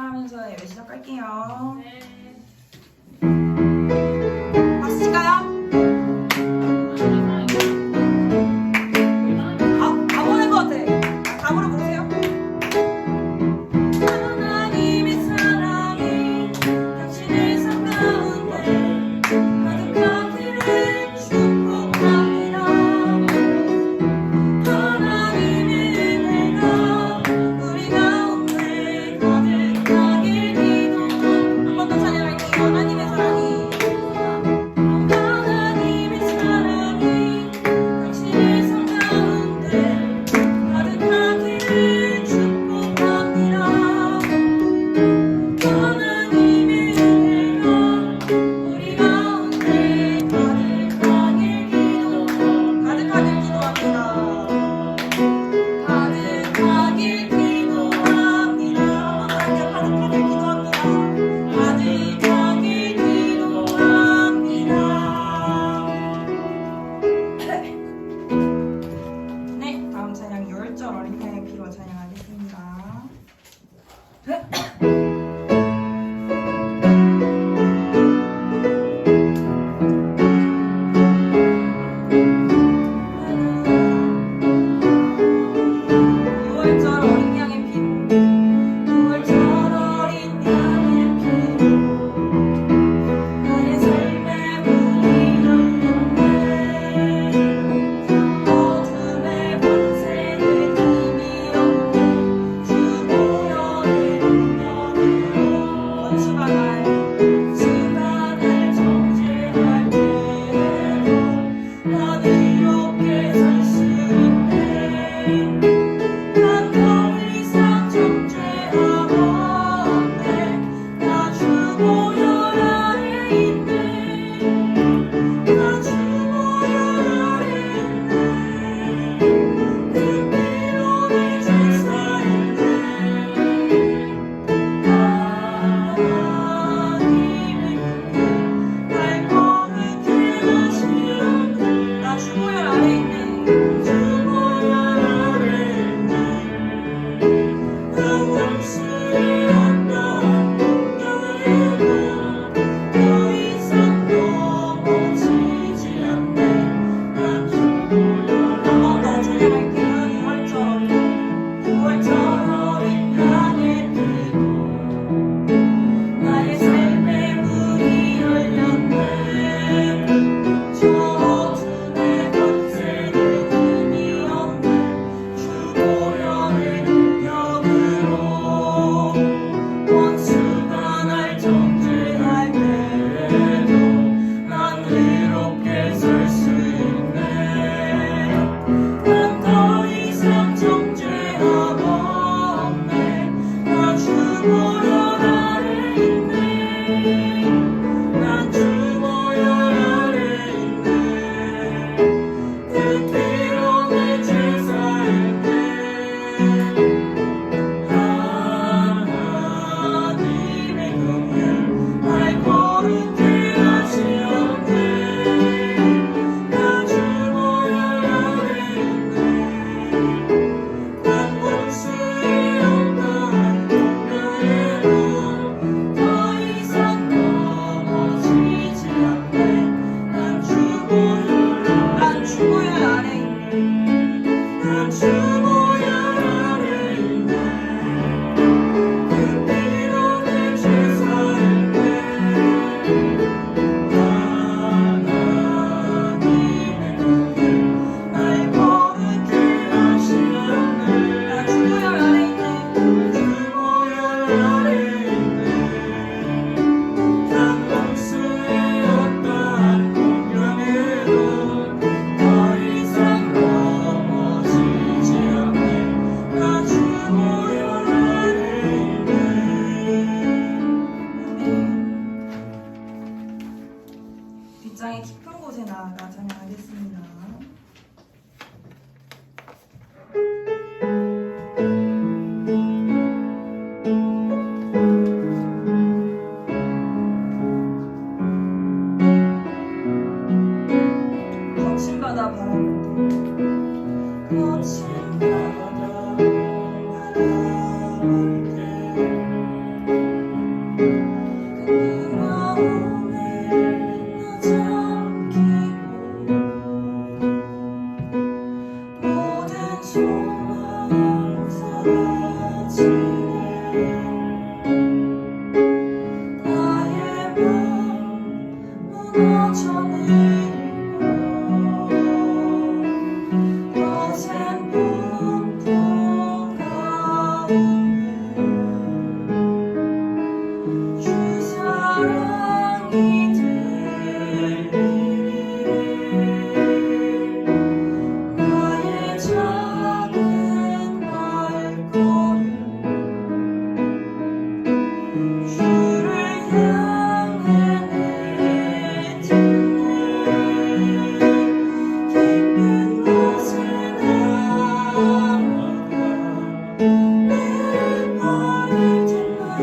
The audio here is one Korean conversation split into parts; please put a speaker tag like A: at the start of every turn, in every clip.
A: 하면서 예배 시작할게요.
B: 네.
A: 박수 칠까요? 다 보낸 것 같아. 다 보내 보세요. 하나님의 사랑이 당신의 삶 가운데 가득하기를 축복합니다. 하나님의 은혜가 우리 가운데 가득하길 기도합니다. 한 번 더 찬양. 주를 향해 내딛는 깊은 곳에 나아가 내 발을 딛는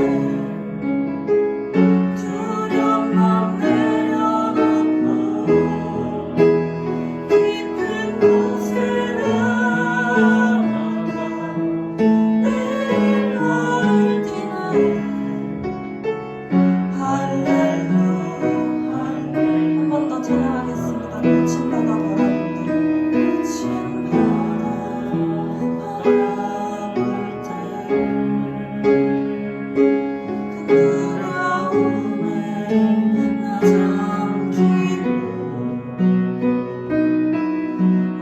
A: 두려움만 내려놓고 깊은 곳에 나아가 내 발을 딛는 할렐루야 한 번 더 찬양하겠습니다. 거친 바다 바라볼 때 거친 바다 바라볼 때 큰 두려움에 나 잠기고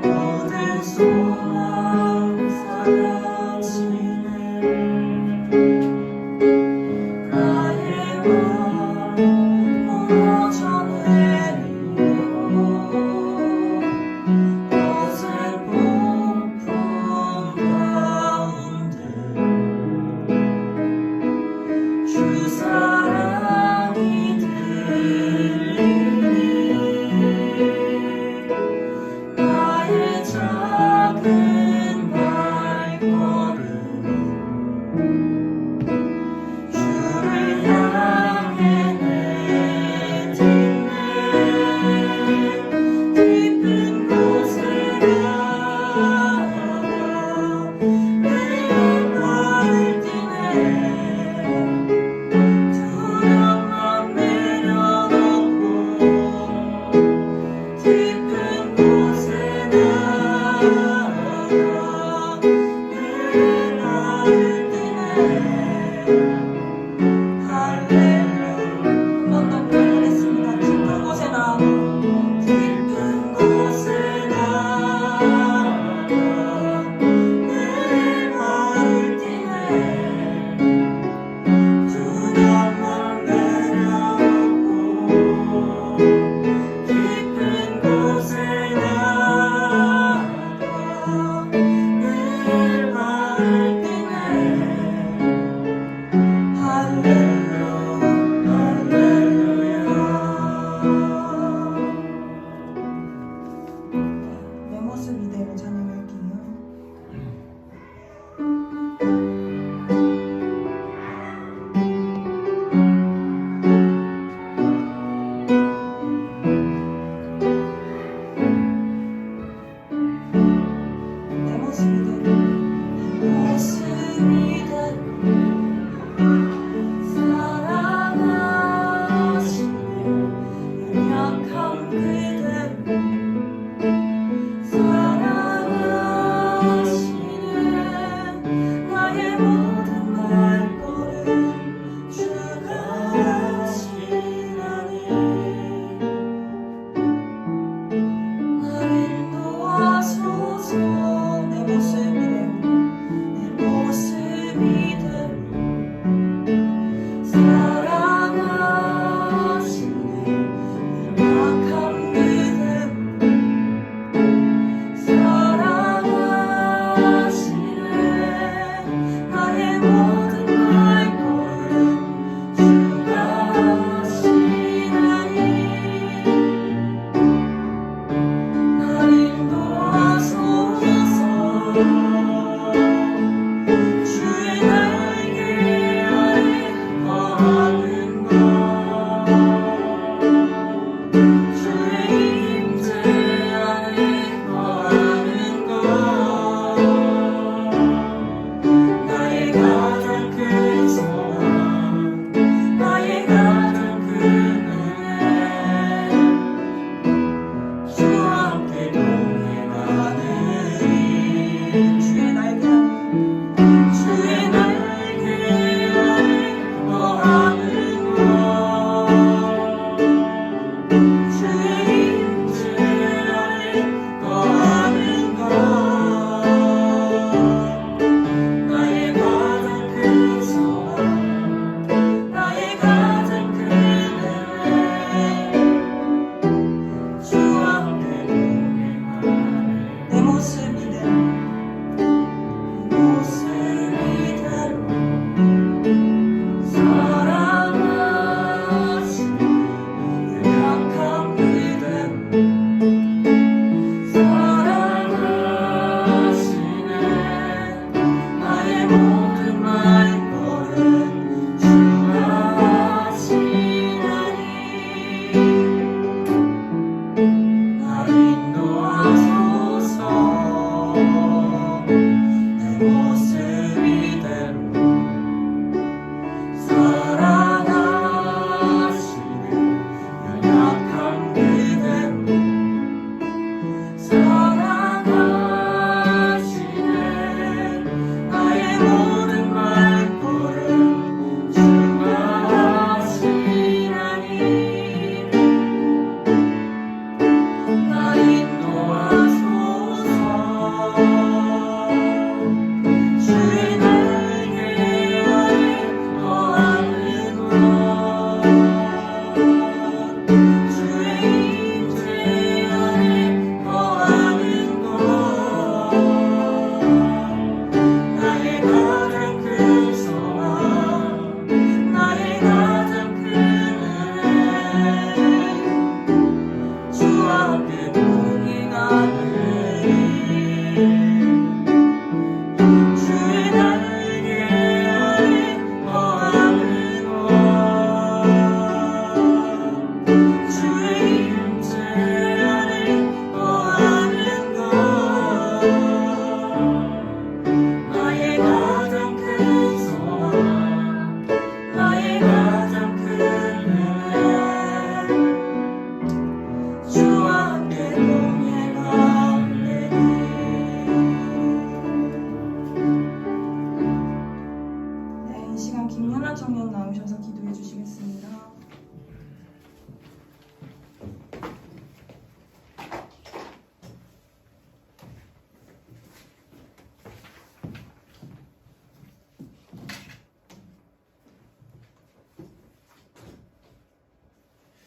A: 모든 소망 사라지네 나의 왕 무너져 내리고 어설픈 폭풍 가운데 주 사랑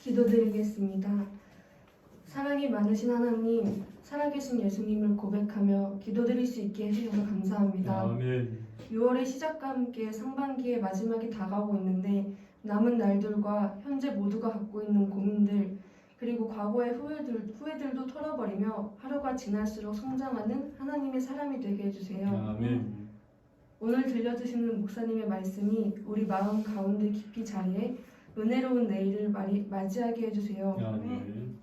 B: 기도드리겠습니다. 사랑이 많으신 하나님, 살아계신 예수님을 고백하며 기도드릴 수 있게 해주셔서 감사합니다.
C: 아멘.
B: 6월의 시작과 함께 상반기의 마지막이 다가오고 있는데 남은 날들과 현재 모두가 갖고 있는 고민들 그리고 과거의 후회들도 털어버리며 하루가 지날수록 성장하는 하나님의 사람이 되게 해주세요.
C: 아멘.
B: 오늘 들려주시는 목사님의 말씀이 우리 마음 가운데 깊이 자리에 은혜로운 내일을 맞이하게 해주세요.
C: 아멘.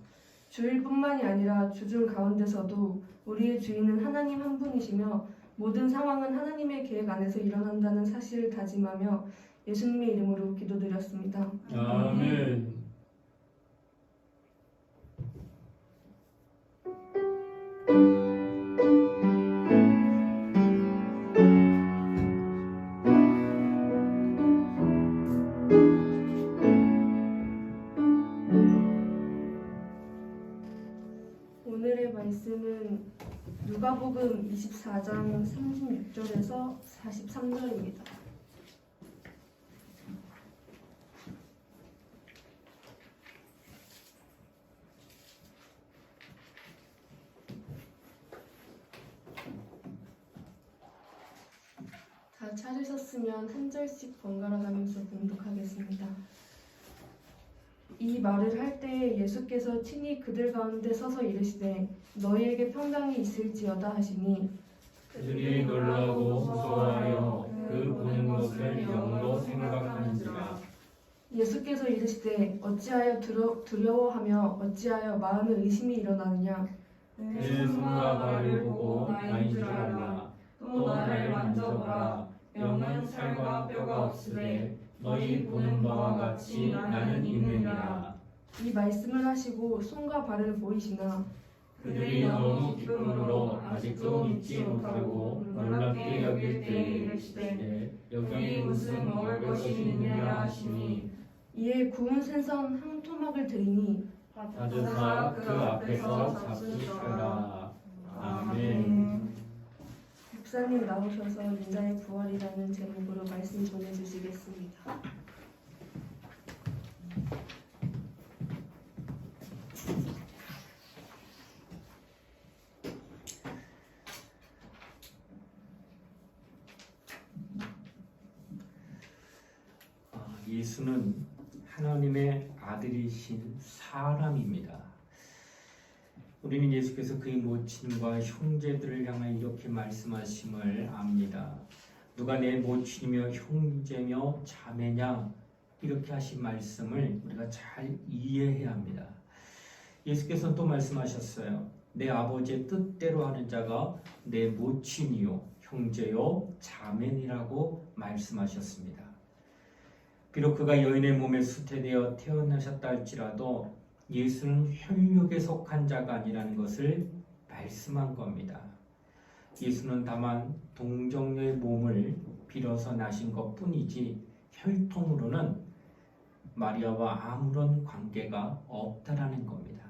B: 주일뿐만이 아니라 주중 가운데서도 우리의 주인은 하나님 한 분이시며 모든 상황은 하나님의 계획 안에서 일어난다는 사실을 다짐하며 예수님의 이름으로 기도드렸습니다.
C: 아멘.
B: 오늘의 말씀은 누가복음 24장 36절에서 43절입니다. 다 찾으셨으면 한 절씩 번갈아 가면서 봉독하겠습니다. 이 말을 할 때에 예수께서 친히 그들 가운데 서서 이르시되 너희에게 평강이 있을지어다 하시니
C: 그들이 놀라고 무서워하여 그 보는 것을 영으로 생각하는지라.
B: 예수께서 이르시되 어찌하여 두려워하며 어찌하여 마음에 의심이 일어나느냐.
C: 내 손과 발을 보고 나인 줄 알라. 또 나를 만져보라. 영은 살과 뼈가 없으되 너희 보는 바와 같이 나는 있느니라.
B: 이 말씀을 하시고 손과 발을 보이시나
C: 그들이 너무 기쁨으로 아직도 믿지 못하고 놀랍게 여길 때에 이르시되 여기 무슨 먹을 것이 있느냐 하시니
B: 이에 구운 생선 한 토막을 드리니
C: 받으사 그 앞에서 잡수시더라. 아멘.
B: 목사님 나오셔서 인자의 부활이라는 제목으로 말씀 전해주시겠습니다.
D: 예수는 하나님의 아들이신 사람입니다. 우리는 예수께서 그의 모친과 형제들을 향하여 이렇게 말씀하심을 압니다. 누가 내 모친이며 형제며 자매냐 이렇게 하신 말씀을 우리가 잘 이해해야 합니다. 예수께서 또 말씀하셨어요. 내 아버지의 뜻대로 하는 자가 내 모친이요 형제요 자매니라고 말씀하셨습니다. 비록 그가 여인의 몸에 수태되어 태어나셨다 할지라도 예수는 혈육에 속한 자가 아니라는 것을 말씀한 겁니다. 예수는 다만 동정녀의 몸을 빌어서 나신 것 뿐이지 혈통으로는 마리아와 아무런 관계가 없다라는 겁니다.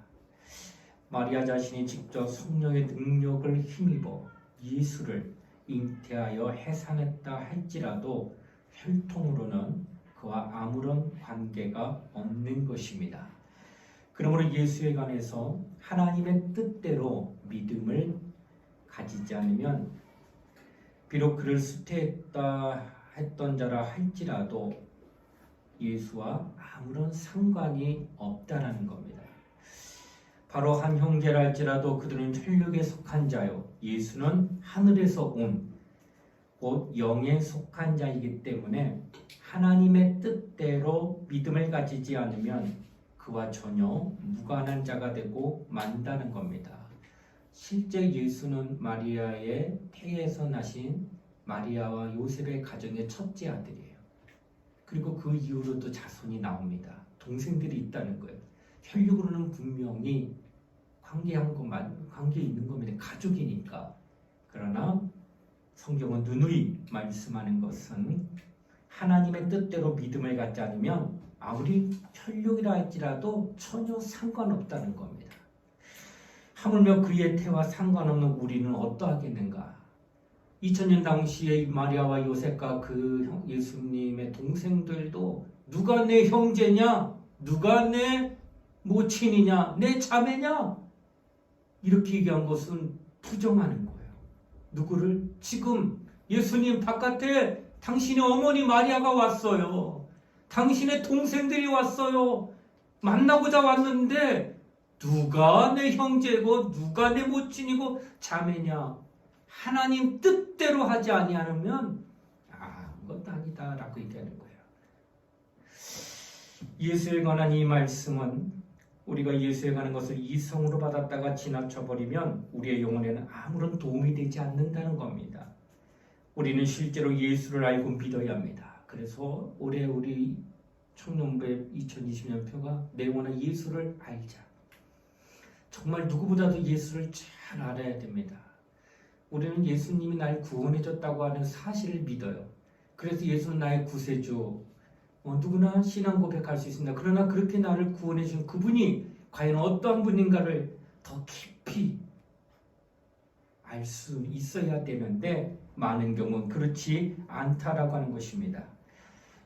D: 마리아 자신이 직접 성령의 능력을 힘입어 예수를 잉태하여 해산했다 할지라도 혈통으로는 그와 아무런 관계가 없는 것입니다. 그러므로 예수에 관해서 하나님의 뜻대로 믿음을 가지지 않으면 비록 그를 수태했다 했던 자라 할지라도 예수와 아무런 상관이 없다라는 겁니다. 바로 한 형제라 할지라도 그들은 혈육에 속한 자요 예수는 하늘에서 온 곧 영에 속한 자이기 때문에 하나님의 뜻대로 믿음을 가지지 않으면 그와 전혀 무관한 자가 되고 만다는 겁니다. 실제 예수는 마리아의 태에서 나신 마리아와 요셉의 가정의 첫째 아들이에요. 그리고 그 이후로도 자손이 나옵니다. 동생들이 있다는 거예요. 혈육으로는 분명히 관계 있는 겁니다. 가족이니까. 그러나 성경은 누누이 말씀하는 것은 하나님의 뜻대로 믿음을 갖지 않으면 아무리 혈육이라 할지라도 전혀 상관없다는 겁니다. 하물며 그의 태와 상관없는 우리는 어떠하겠는가? 2000년 당시에 마리아와 요셉과 그 예수님의 동생들도 누가 내 형제냐? 누가 내 모친이냐, 내 자매냐? 이렇게 얘기한 것은 부정하는 거예요. 누구를? 지금 예수님 바깥에 당신의 어머니 마리아가 왔어요. 당신의 동생들이 왔어요. 만나고자 왔는데 누가 내 형제고 누가 내 모친이고 자매냐? 하나님 뜻대로 하지 아니하면 아무것도 아니다라고 얘기하는 거예요. 예수에 관한 이 말씀은 우리가 예수에 관한 것을 이성으로 받았다가 지나쳐버리면 우리의 영혼에는 아무런 도움이 되지 않는다는 겁니다. 우리는 실제로 예수를 알고 믿어야 합니다. 그래서 올해 우리 청년부의 2020년 표가 내 영혼아 예수를 알자. 정말 누구보다도 예수를 잘 알아야 됩니다. 우리는 예수님이 날 구원해줬다고 하는 사실을 믿어요. 그래서 예수는 나의 구세주, 누구나 신앙 고백할 수 있습니다. 그러나 그렇게 나를 구원해준 그분이 과연 어떠한 분인가를 더 깊이 알 수 있어야 되는데 많은 경우는 그렇지 않다라고 하는 것입니다.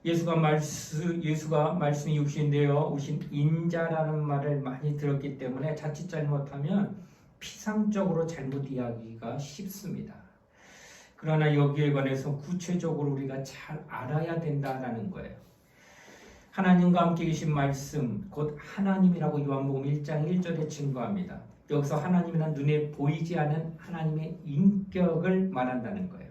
D: 예수가 말씀이 육신이 되어 오신 인자라는 말을 많이 들었기 때문에 자칫 잘못하면 피상적으로 잘못 이야기가 쉽습니다. 그러나 여기에 관해서 구체적으로 우리가 잘 알아야 된다라는 거예요. 하나님과 함께 계신 말씀, 곧 하나님이라고 요한복음 1장 1절에 증거합니다. 여기서 하나님이란 눈에 보이지 않은 하나님의 인격을 말한다는 거예요.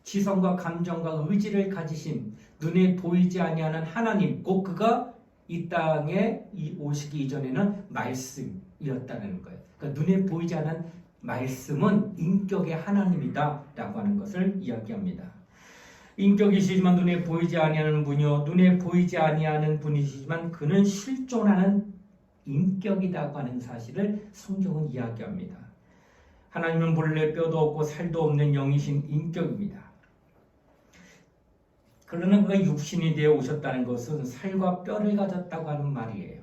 D: 지성과 감정과 의지를 가지신 눈에 보이지 아니하는 하나님, 곧 그가 이 땅에 오시기 이전에는 말씀이었다는 거예요. 그러니까 눈에 보이지 않은 말씀은 인격의 하나님이다 라고 하는 것을 이야기합니다. 인격이시지만 눈에 보이지 아니하는 분이요, 눈에 보이지 아니하는 분이시지만 그는 실존하는 인격이라고 하는 사실을 성경은 이야기합니다. 하나님은 본래 뼈도 없고 살도 없는 영이신 인격입니다. 그러나 그가 육신이 되어 오셨다는 것은 살과 뼈를 가졌다고 하는 말이에요.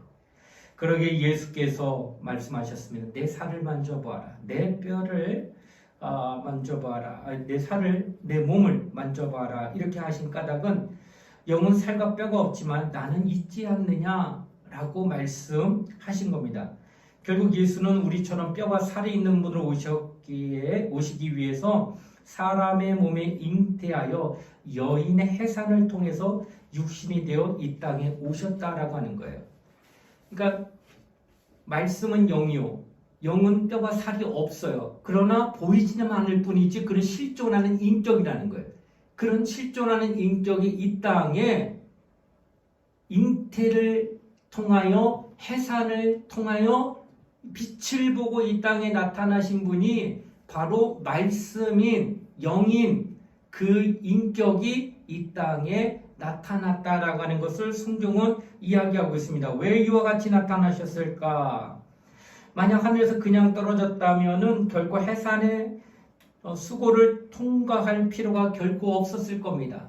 D: 그러기에 예수께서 말씀하셨습니다. 내 살을 만져보아라. 내 뼈를 만져봐라. 내 살을, 내 몸을 만져봐라. 이렇게 하신 까닭은 영은 살과 뼈가 없지만 나는 있지 않느냐라고 말씀하신 겁니다. 결국 예수는 우리처럼 뼈와 살이 있는 분으로 오시기 위해서 사람의 몸에 잉태하여 여인의 해산을 통해서 육신이 되어 이 땅에 오셨다라고 하는 거예요. 그러니까 말씀은 영이요, 영은 뼈와 살이 없어요. 그러나 보이지는 않을 뿐이지 그는 실존하는 인격이라는 거예요. 그런 실존하는 인격이 이 땅에 잉태를 통하여 해산을 통하여 빛을 보고 이 땅에 나타나신 분이 바로 말씀인 영인 그 인격이 이 땅에 나타났다라고 하는 것을 성경은 이야기하고 있습니다. 왜 이와 같이 나타나셨을까? 만약 하늘에서 그냥 떨어졌다면은 결코 해산의 수고를 통과할 필요가 결코 없었을 겁니다.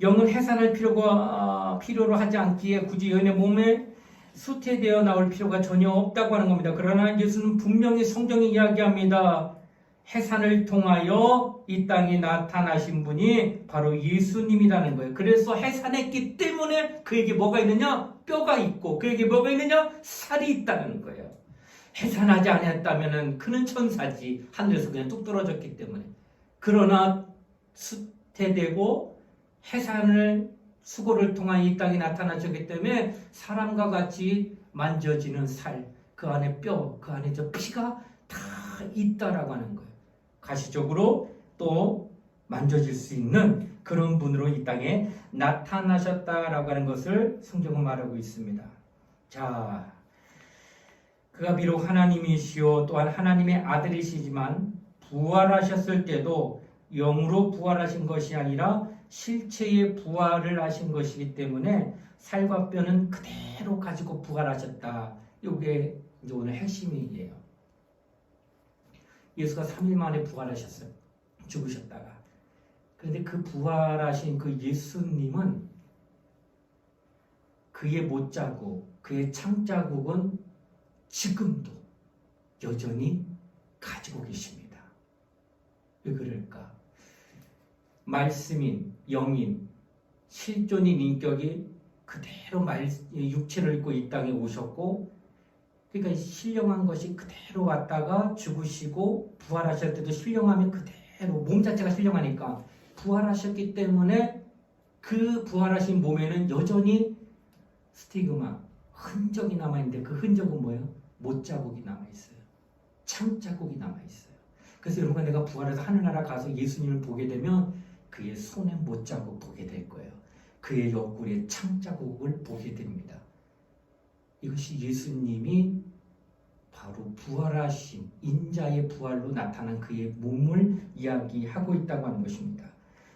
D: 영은 해산할 필요로 하지 않기에 굳이 여인의 몸에 수태되어 나올 필요가 전혀 없다고 하는 겁니다. 그러나 예수는 분명히 성경이 이야기합니다. 해산을 통하여 이 땅에 나타나신 분이 바로 예수님이라는 거예요. 그래서 해산했기 때문에 그에게 뭐가 있느냐? 뼈가 있고 그에게 뭐가 있느냐? 살이 있다는 거예요. 해산하지 않았다면 그는 천사지. 하늘에서 그냥 뚝 떨어졌기 때문에. 그러나 수태되고 해산을 수고를 통한 이 땅에 나타나셨기 때문에 사람과 같이 만져지는 살, 그 안에 뼈, 그 안에 저 피가 다 있다라고 하는 거예요. 가시적으로 또 만져질 수 있는 그런 분으로 이 땅에 나타나셨다라고 하는 것을 성경은 말하고 있습니다. 자, 그가 비록 하나님이시요 또한 하나님의 아들이시지만 부활하셨을 때도 영으로 부활하신 것이 아니라 실체의 부활을 하신 것이기 때문에 살과 뼈는 그대로 가지고 부활하셨다. 이게 이제 오늘 핵심이에요. 예수가 3일 만에 부활하셨어요. 죽으셨다가. 그런데 그 부활하신 그 예수님은 그의 못자국, 그의 창자국은 지금도 여전히 가지고 계십니다. 왜 그럴까? 말씀인, 영인, 실존인 인격이 그대로 육체를 입고 이 땅에 오셨고, 그러니까 신령한 것이 그대로 왔다가 죽으시고 부활하실 때도 신령함이 그대로 몸 자체가 신령하니까 부활하셨기 때문에 그 부활하신 몸에는 여전히 스티그마, 흔적이 남아있는데 그 흔적은 뭐예요? 못자국이 남아있어요. 창자국이 남아있어요. 그래서 여러분과 내가 부활해서 하늘나라 가서 예수님을 보게 되면 그의 손에 못자국 보게 될 거예요. 그의 옆구리에 창자국을 보게 됩니다. 이것이 예수님이 바로 부활하신 인자의 부활로 나타난 그의 몸을 이야기하고 있다고 하는 것입니다.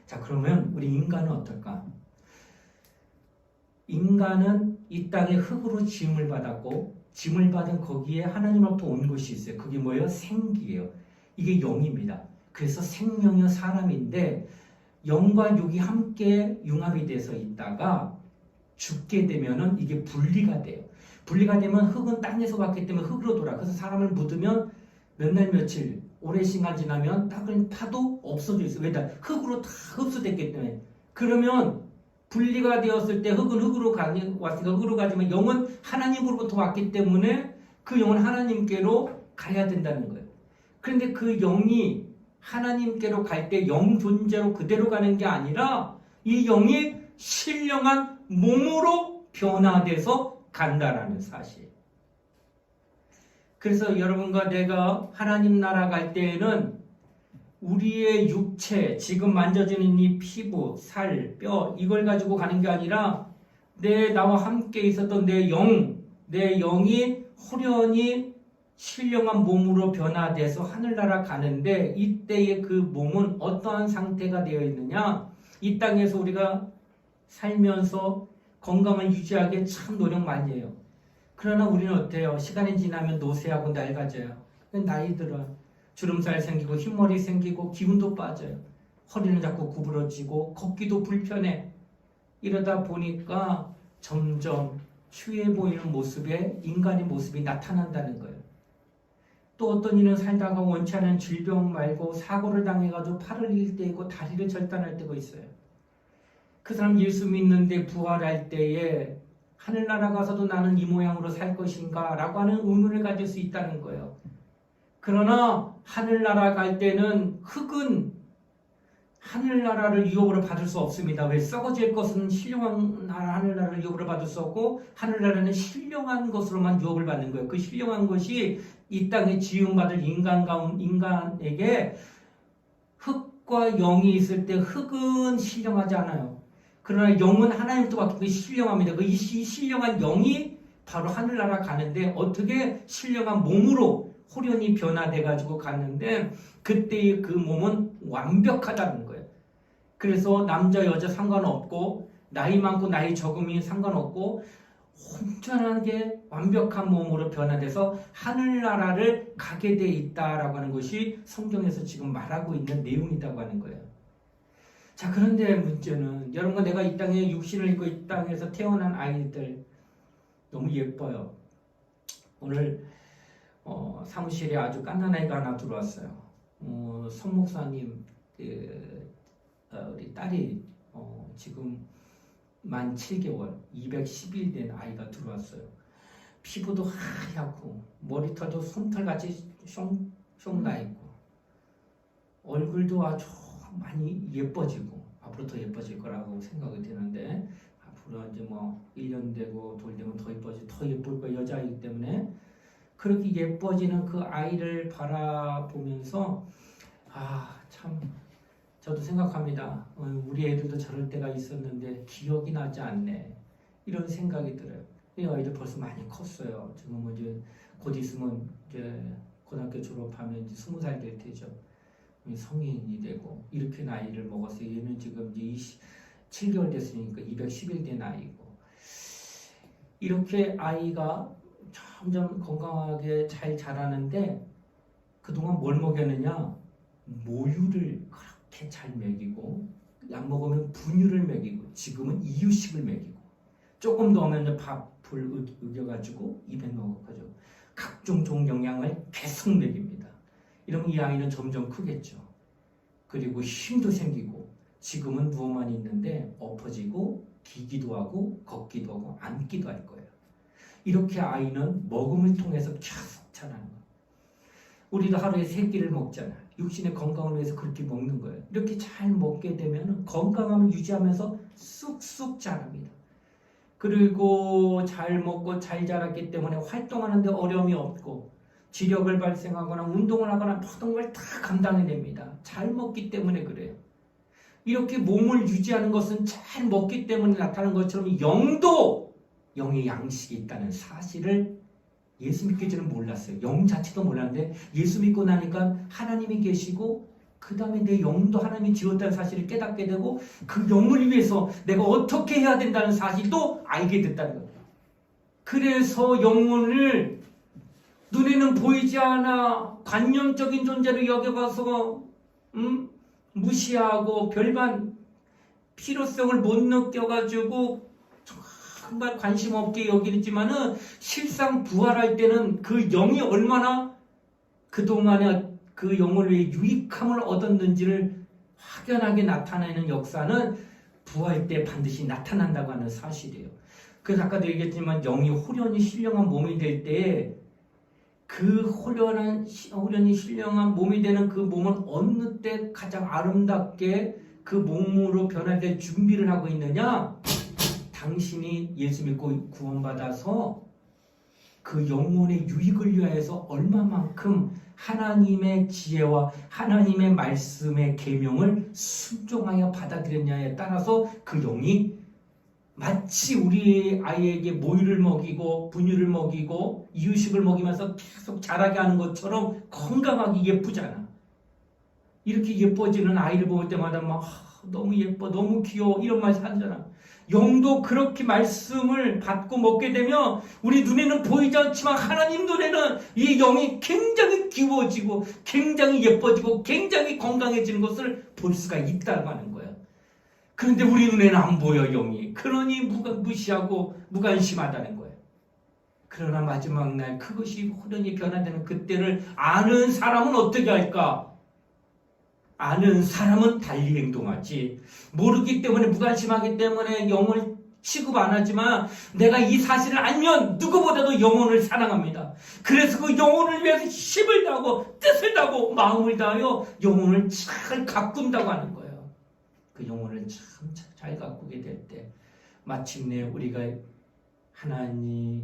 D: 자, 그러면 우리 인간은 어떨까? 인간은 이 땅에 흙으로 지음을 받았고 지음을 받은 거기에 하나님으로부터 온 것이 있어요. 그게 뭐예요? 생기예요. 이게 영입니다. 그래서 생명의 사람인데 영과 육이 함께 융합이 돼서 있다가 죽게 되면은 이게 분리가 돼요. 분리가 되면 흙은 땅에서 왔기 때문에 흙으로 돌아. 그래서 사람을 묻으면 몇 날 며칠 오랜 시간 지나면 땅을 파도 없어져 있어요. 왜냐? 흙으로 다 흡수됐기 때문에. 그러면 분리가 되었을 때 흙은 흙으로 왔으니까 흙으로 가지만 영은 하나님으로부터 왔기 때문에 그 영은 하나님께로 가야 된다는 거예요. 그런데 그 영이 하나님께로 갈 때 영 존재로 그대로 가는 게 아니라 이 영이 신령한 몸으로 변화돼서 간다라는 사실. 그래서 여러분과 내가 하나님 나라 갈 때에는 우리의 육체, 지금 만져지는 이 피부, 살, 뼈 이걸 가지고 가는 게 아니라 나와 함께 있었던 내 영이 호련히 신령한 몸으로 변화돼서 하늘나라 가는데 이때의 그 몸은 어떠한 상태가 되어 있느냐? 이 땅에서 우리가 살면서 건강을 유지하기에 참 노력 많이 해요. 그러나 우리는 어때요? 시간이 지나면 노쇠하고 낡아져요. 나이 들어 주름살 생기고 흰머리 생기고 기운도 빠져요. 허리는 자꾸 구부러지고 걷기도 불편해. 이러다 보니까 점점 추해 보이는 모습에 인간의 모습이 나타난다는 거예요. 또 어떤 이는 살다가 원치 않은 질병 말고 사고를 당해가지고 팔을 잃을 때이고 다리를 절단할 때가 있어요. 그 사람 예수 믿는데 부활할 때에 하늘나라 가서도 나는 이 모양으로 살 것인가 라고 하는 의문을 가질 수 있다는 거예요. 그러나 하늘나라 갈 때는 흙은 하늘나라를 유업으로 받을 수 없습니다. 왜? 썩어질 것은 신령한 하늘나라를 유업으로 받을 수 없고 하늘나라는 신령한 것으로만 유업을 받는 거예요. 그 신령한 것이 이 땅에 지음받을 인간에게 흙과 영이 있을 때 흙은 신령하지 않아요. 그러나 영은 하나님부터 받기 신령합니다. 이 신령한 영이 바로 하늘나라 가는데 어떻게 신령한 몸으로 호련히 변화돼가지고 갔는데 그때의 그 몸은 완벽하다는 거예요. 그래서 남자 여자 상관없고 나이 많고 나이 적음이 상관없고 온전하게 완벽한 몸으로 변화돼서 하늘나라를 가게 돼 있다라고 하는 것이 성경에서 지금 말하고 있는 내용이라고 하는 거예요. 자, 그런데 문제는 여러분과 내가 이 땅에 육신을 입고 이 땅에서 태어난 아이들 너무 예뻐요. 오늘 사무실에 아주 깐난 아이가 하나 들어왔어요. 선 목사님 우리 딸이 지금 만 7개월 210일 된 아이가 들어왔어요. 피부도 하얗고 머리털도 솜털같이 숑 나 있고 얼굴도 아주 많이 예뻐지고 앞으로 더 예뻐질 거라고 생각이 드는데 앞으로 이제 뭐 1년 되고 돌 되면 더 예쁠 거예요. 여자이기 때문에 그렇게 예뻐지는 그 아이를 바라보면서 참 저도 생각합니다. 우리 애들도 저럴 때가 있었는데 기억이 나지 않네. 이런 생각이 들어요. 이 아이들 벌써 많이 컸어요. 지금 뭐 이제 곧 있으면 이제 고등학교 졸업하면 이제 20살 될 테죠. 성인이 되고 이렇게 나이를 먹었어요. 얘는 지금 이제 7개월 됐으니까 210일 된 아이고 이렇게 아이가 점점 건강하게 잘 자라는데 그동안 뭘 먹였느냐? 모유를 그렇게 잘 먹이고 약 먹으면 분유를 먹이고 지금은 이유식을 먹이고 조금 더 하면 밥을 으겨가지고 입에 넣어가지고 각종 종영양을 계속 먹입니다. 이러면 이 아이는 점점 크겠죠. 그리고 힘도 생기고 지금은 누워만 있는데 엎어지고 기기도 하고 걷기도 하고 앉기도 할 거예요. 이렇게 아이는 먹음을 통해서 계속 자라는 거예요. 우리도 하루에 3끼를 먹잖아요. 육신의 건강을 위해서 그렇게 먹는 거예요. 이렇게 잘 먹게 되면 건강함을 유지하면서 쑥쑥 자랍니다. 그리고 잘 먹고 잘 자랐기 때문에 활동하는 데 어려움이 없고 지력을 발생하거나 운동을 하거나 모든 걸 다 감당해냅니다. 잘 먹기 때문에 그래요. 이렇게 몸을 유지하는 것은 잘 먹기 때문에 나타나는 것처럼 영도 영의 양식이 있다는 사실을 예수 믿기 전에 몰랐어요. 영 자체도 몰랐는데 예수 믿고 나니까 하나님이 계시고 그 다음에 내 영도 하나님이 지었다는 사실을 깨닫게 되고 그 영을 위해서 내가 어떻게 해야 된다는 사실도 알게 됐다는 거예요. 그래서 영혼을 눈에는 보이지 않아 관념적인 존재로 여겨봐서 무시하고 별반 필요성을 못 느껴가지고 정말 관심 없게 여기지만은 실상 부활할 때는 그 영이 얼마나 그동안에 그 영을 위해 유익함을 얻었는지를 확연하게 나타내는 역사는 부활 때 반드시 나타난다고 하는 사실이에요. 그래서 아까도 얘기했지만 영이 호련히 신령한 몸이 될 때 그 호련히 신령한 몸이 되는 그 몸은 어느 때 가장 아름답게 그 몸으로 변화될 준비를 하고 있느냐? 당신이 예수 믿고 구원받아서 그 영혼의 유익을 위하여서 얼마만큼 하나님의 지혜와 하나님의 말씀의 계명을 순종하여 받아들였냐에 따라서 그 영이 마치 우리 아이에게 모유를 먹이고 분유를 먹이고 이유식을 먹이면서 계속 자라게 하는 것처럼 건강하게 예쁘잖아. 이렇게 예뻐지는 아이를 볼 때마다 막 너무 예뻐, 너무 귀여워 이런 말 하잖아. 영도 그렇게 말씀을 받고 먹게 되면 우리 눈에는 보이지 않지만 하나님 눈에는 이 영이 굉장히 귀여워지고 굉장히 예뻐지고 굉장히 건강해지는 것을 볼 수가 있다고 하는 거예요. 그런데 우리 눈에는 안 보여 영이. 그러니 무시하고 무관심하다는 거예요. 그러나 마지막 날 그것이 호련히 변화되는 그때를 아는 사람은 어떻게 할까? 아는 사람은 달리 행동하지. 모르기 때문에 무관심하기 때문에 영혼을 취급 안 하지만 내가 이 사실을 알면 누구보다도 영혼을 사랑합니다. 그래서 그 영혼을 위해서 힘을 다하고 뜻을 다하고 마음을 다하여 영혼을 잘 가꾼다고 하는 거예요. 그 영혼을 참 잘 가꾸게 될 때 마침내 우리가 하나님의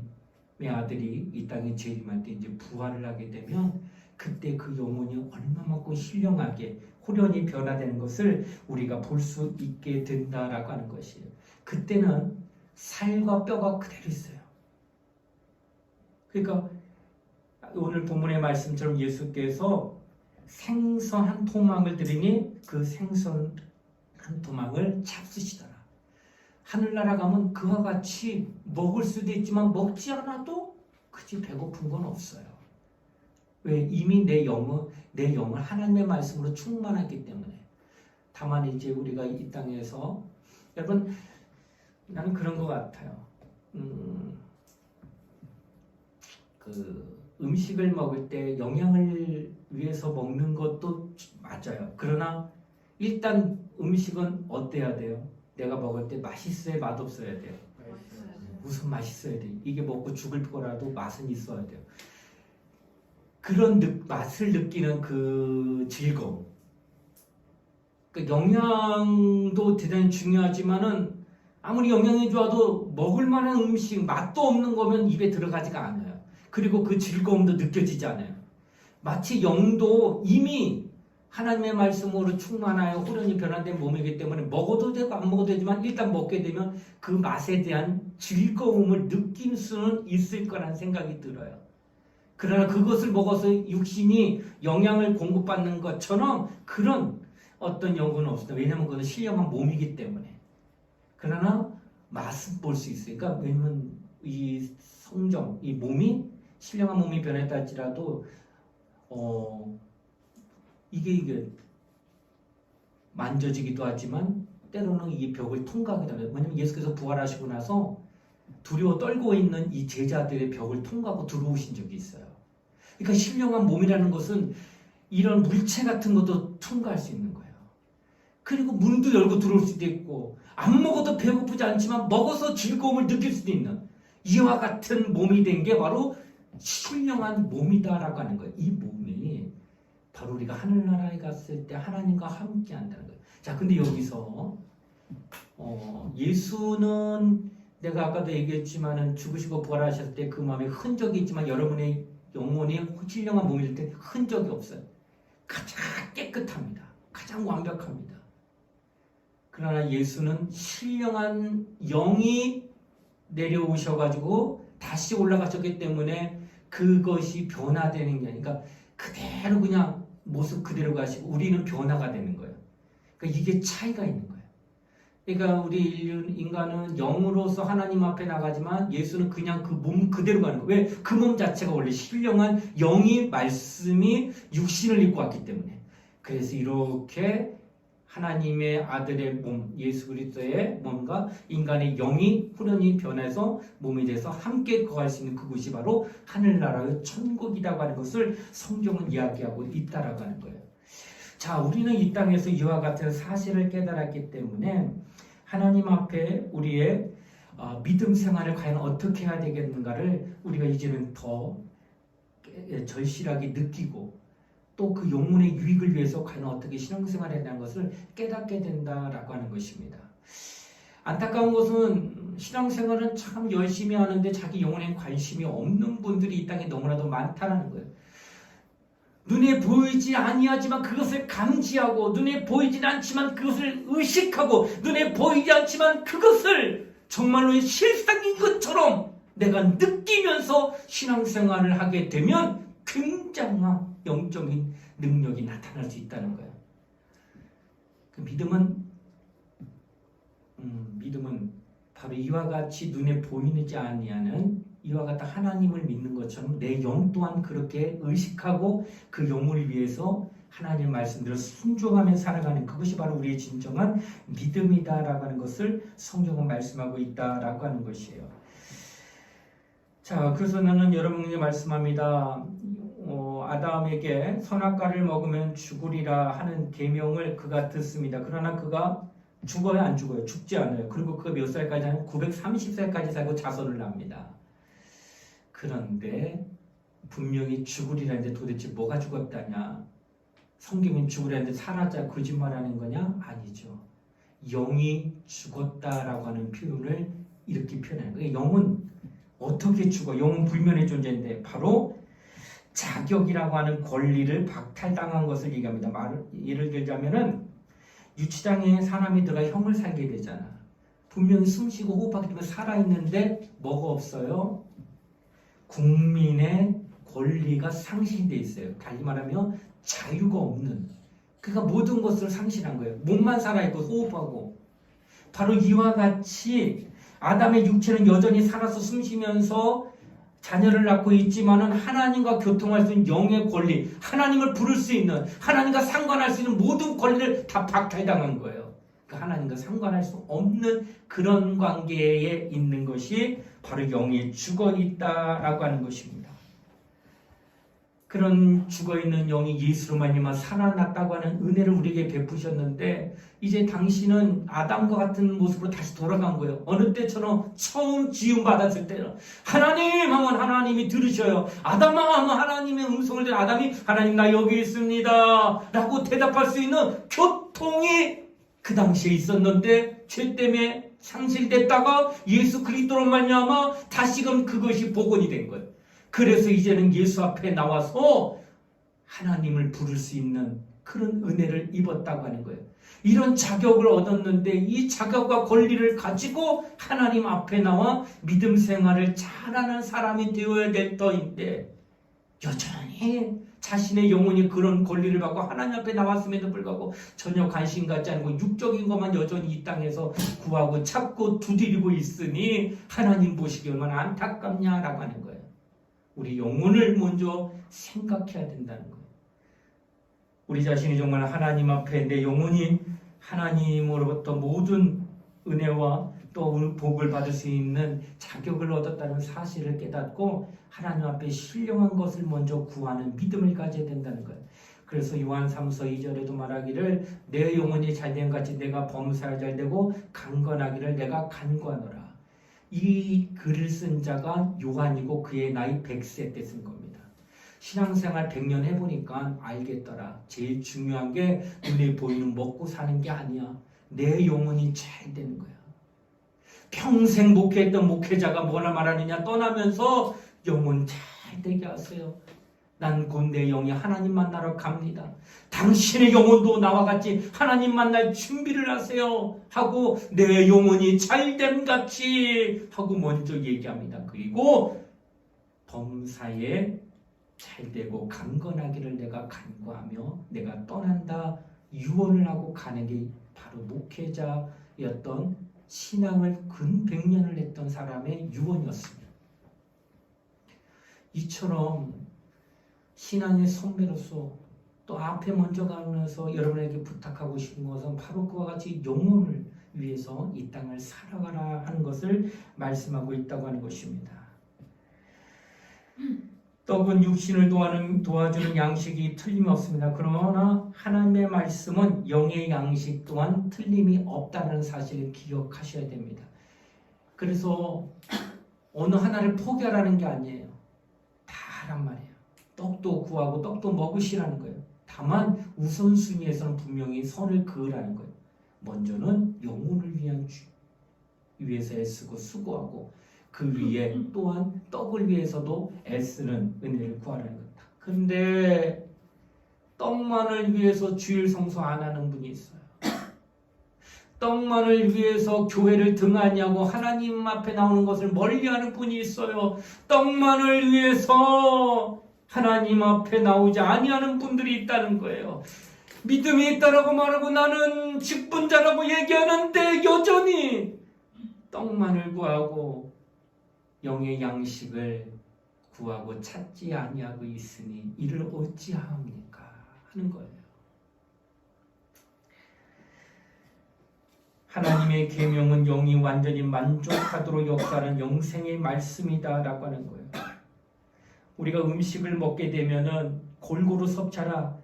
D: 아들이 이 땅에 재림할 때 이제 부활을 하게 되면 그때 그 영혼이 얼마만큼 신령하게 호련히 변화되는 것을 우리가 볼 수 있게 된다라고 하는 것이에요. 그때는 살과 뼈가 그대로 있어요. 그러니까 오늘 본문의 말씀처럼 예수께서 생선 한 토막을 드리니 그 생선 한 토막을 잡수시더라. 하늘나라 가면 그와 같이 먹을 수도 있지만 먹지 않아도 그지 배고픈 건 없어요. 왜? 이미 내 영을 하나님의 말씀으로 충만하기 때문에. 다만 이제 우리가 이 땅에서 여러분 나는 그런 것 같아요. 그 음식을 먹을 때 영양을 위해서 먹는 것도 맞아요. 그러나 일단 음식은 어때야 돼요? 내가 먹을 때 맛있어야 맛없어야 돼요? 우선 맛있어야 돼요. 이게 먹고 죽을 거라도 맛은 있어야 돼요. 그런 맛을 느끼는 그 즐거움. 그 영양도 대단히 중요하지만은 아무리 영양이 좋아도 먹을 만한 음식 맛도 없는 거면 입에 들어가지가 않아요. 그리고 그 즐거움도 느껴지지 않아요. 마치 영도 이미 하나님의 말씀으로 충만하여 호련히 변화된 몸이기 때문에 먹어도 되고 안 먹어도 되지만 일단 먹게 되면 그 맛에 대한 즐거움을 느낄 수는 있을 거라는 생각이 들어요. 그러나 그것을 먹어서 육신이 영양을 공급받는 것처럼 그런 어떤 연구는 없습니다. 왜냐하면 그것은 신령한 몸이기 때문에. 그러나 맛은 볼 수 있어요. 그러니까 왜냐하면 이 성정, 이 몸이 신령한 몸이 변했다 할지라도 이게 만져지기도 하지만 때로는 이 벽을 통과하기도 합니다. 왜냐하면 예수께서 부활하시고 나서 두려워 떨고 있는 이 제자들의 벽을 통과하고 들어오신 적이 있어요. 그러니까 신령한 몸이라는 것은 이런 물체 같은 것도 통과할 수 있는 거예요. 그리고 문도 열고 들어올 수도 있고 안 먹어도 배고프지 않지만 먹어서 즐거움을 느낄 수도 있는 이와 같은 몸이 된 게 바로 신령한 몸이다라고 하는 거예요. 이 몸이 바로 우리가 하늘나라에 갔을 때 하나님과 함께 한다는 거예요. 자, 근데 여기서 예수는 내가 아까도 얘기했지만은 죽으시고 부활하셨을 때 그 마음에 흔적이 있지만 여러분의 영혼이 신령한 몸일 때 흔적이 없어요. 가장 깨끗합니다. 가장 완벽합니다. 그러나 예수는 신령한 영이 내려오셔가지고 다시 올라가셨기 때문에 그것이 변화되는 게 아니라 그대로 그냥 모습 그대로 가시고 우리는 변화가 되는 거예요. 그러니까 이게 차이가 있는 거예요. 그러니까 우리 인간은 영으로서 하나님 앞에 나가지만 예수는 그냥 그 몸 그대로 가는 거예요. 왜? 그 몸 자체가 원래 신령한 영이 말씀이 육신을 입고 왔기 때문에. 그래서 이렇게 하나님의 아들의 몸, 예수 그리스도의 몸과 인간의 영이 후련히 변해서 몸이 돼서 함께 거할 수 있는 그곳이 바로 하늘나라의 천국이라고 하는 것을 성경은 이야기하고 있다라고 하는 거예요. 자, 우리는 이 땅에서 이와 같은 사실을 깨달았기 때문에 하나님 앞에 우리의 믿음 생활을 과연 어떻게 해야 되겠는가를 우리가 이제는 더 절실하게 느끼고 또 그 영혼의 유익을 위해서 과연 어떻게 신앙생활에 대한 것을 깨닫게 된다라고 하는 것입니다. 안타까운 것은 신앙생활은 참 열심히 하는데 자기 영혼에 관심이 없는 분들이 이 땅에 너무나도 많다는 거예요. 눈에 보이지 아니하지만 그것을 감지하고 눈에 보이진 않지만 그것을 의식하고 눈에 보이지 않지만 그것을 정말로 실상인 것처럼 내가 느끼면서 신앙생활을 하게 되면 굉장한 영적인 능력이 나타날 수 있다는 거예요. 그 믿음은 바로 이와 같이 눈에 보이지 아니하는 이와 같은 하나님을 믿는 것처럼 내 영 또한 그렇게 의식하고 그 영을 위해서 하나님의 말씀대로 순종하며 살아가는 그것이 바로 우리의 진정한 믿음이다라고 하는 것을 성경은 말씀하고 있다라고 하는 것이에요. 자, 그래서 나는 여러분에게 말씀합니다. 아담에게 선악과를 먹으면 죽으리라 하는 계명을 그가 듣습니다. 그러나 그가 죽어요, 안 죽어요? 죽지 않아요. 그리고 그가 몇 살까지 하면 930살까지 살고 자손을 낳습니다. 그런데 분명히 죽으리라는데 도대체 뭐가 죽었다냐? 성경은 죽으리라는데 살았자 거짓말하는 거냐? 아니죠. 영이 죽었다라고 하는 표현을 이렇게 표현하는 거예요. 영은 어떻게 죽어? 영은 불면의 존재인데 바로 자격이라고 하는 권리를 박탈당한 것을 얘기합니다. 예를 들자면은 유치장에 사람이 들어가 형을 살게 되잖아. 분명히 숨쉬고 호흡하기 때문에 살아있는데 뭐가 없어요? 국민의 권리가 상실돼 있어요. 달리 말하면 자유가 없는. 그러니까 모든 것을 상실한 거예요. 몸만 살아있고 호흡하고. 바로 이와 같이 아담의 육체는 여전히 살아서 숨쉬면서 자녀를 낳고 있지만은 하나님과 교통할 수 있는 영의 권리, 하나님을 부를 수 있는, 하나님과 상관할 수 있는 모든 권리를 다 박탈당한 거예요. 그 하나님과 상관할 수 없는 그런 관계에 있는 것이 바로 영이 죽어 있다라고 하는 것입니다. 그런 죽어있는 영이 예수로 말미암아 살아났다고 하는 은혜를 우리에게 베푸셨는데 이제 당신은 아담과 같은 모습으로 다시 돌아간 거예요. 어느 때처럼 처음 지음 받았을 때는 하나님 하면 하나님이 들으셔요. 아담아 하면 하나님의 음성을 들은 아담이 하나님 나 여기 있습니다 라고 대답할 수 있는 교통이 그 당시에 있었는데 죄 때문에 상실됐다가 예수 그리스도로 말미암아 다시금 그것이 복원이 된 거예요. 그래서 이제는 예수 앞에 나와서 하나님을 부를 수 있는 그런 은혜를 입었다고 하는 거예요. 이런 자격을 얻었는데 이 자격과 권리를 가지고 하나님 앞에 나와 믿음 생활을 잘하는 사람이 되어야 될 터인데 여전히 자신의 영혼이 그런 권리를 받고 하나님 앞에 나왔음에도 불구하고 전혀 관심 갖지 않고 육적인 것만 여전히 이 땅에서 구하고 찾고 두드리고 있으니 하나님 보시기 얼마나 안타깝냐라고 하는 거예요. 우리 영혼을 먼저 생각해야 된다는 거예요. 우리 자신이 정말 하나님 앞에 내 영혼이 하나님으로부터 모든 은혜와 또 복을 받을 수 있는 자격을 얻었다는 사실을 깨닫고 하나님 앞에 신령한 것을 먼저 구하는 믿음을 가져야 된다는 거예요. 그래서 요한 3서 2절에도 말하기를 내 영혼이 잘된 같이 내가 범사에 잘되고 강건하기를 내가 간구하노라. 이 글을 쓴 자가 요한이고 그의 나이 100세 때 쓴 겁니다. 신앙생활 100년 해보니까 알겠더라. 제일 중요한 게 눈에 보이는 먹고 사는 게 아니야. 내 영혼이 잘 되는 거야. 평생 목회했던 목회자가 뭐라 말하느냐, 떠나면서 영혼 잘 되게 하세요. 난 곧 내 영이 하나님 만나러 갑니다. 당신의 영혼도 나와 같이 하나님 만날 준비를 하세요 하고 내 영혼이 잘됨 같이 하고 먼저 얘기합니다. 그리고 범사에 잘되고 강건하기를 내가 간구하며 내가 떠난다 유언을 하고 가는 게 바로 목회자였던, 신앙을 근 100년을 했던 사람의 유언이었습니다. 이처럼 신앙의 선배로서 또 앞에 먼저 가면서 여러분에게 부탁하고 싶은 것은 바로 그와 같이 영혼을 위해서 이 땅을 살아가라 하는 것을 말씀하고 있다고 하는 것입니다. 떡은 육신을 도와주는 양식이 틀림이 없습니다. 그러나 하나님의 말씀은 영의 양식 또한 틀림이 없다는 사실을 기억하셔야 됩니다. 그래서 어느 하나를 포기하라는 게 아니에요. 다란 말이에요. 떡도 구하고 떡도 먹으시라는 거예요. 다만 우선순위에서는 분명히 선을 그으라는 거예요. 먼저는 영혼을 위해서 애쓰고 수고하고 그 위에 또한 떡을 위해서도 애쓰는 은혜를 구하라는 겁니다. 그런데 떡만을 위해서 주일 성수 안 하는 분이 있어요. 떡만을 위해서 교회를 등하냐고 하나님 앞에 나오는 것을 멀리하는 분이 있어요. 떡만을 위해서 하나님 앞에 나오지 아니하는 분들이 있다는 거예요. 믿음이 있다라고 말하고 나는 직분자라고 얘기하는데 여전히 떡만을 구하고 영의 양식을 구하고 찾지 아니하고 있으니 이를 어찌하옵니까 하는 거예요. 하나님의 계명은 영이 완전히 만족하도록 역사하는 영생의 말씀이다라고 하는 거예요. 우리가 음식을 먹게 되면은 골고루 섭취하라,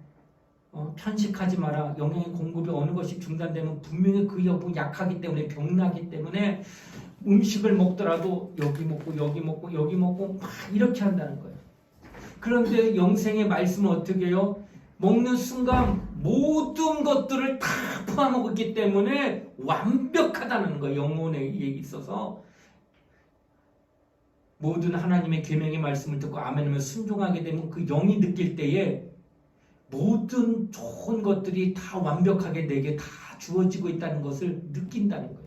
D: 편식하지 마라. 영양의 공급이 어느 것이 중단되면 분명히 그 여부 약하기 때문에, 병나기 때문에 음식을 먹더라도 여기 먹고 여기 먹고 여기 먹고 막 이렇게 한다는 거예요. 그런데 영생의 말씀은 어떻게 해요? 먹는 순간 모든 것들을 다 포함하기 때문에 완벽하다는 거예요. 영혼에 있어서 모든 하나님의 계명의 말씀을 듣고 아멘하면 순종하게 되면 그 영이 느낄 때에 모든 좋은 것들이 다 완벽하게 내게 다 주어지고 있다는 것을 느낀다는 거예요.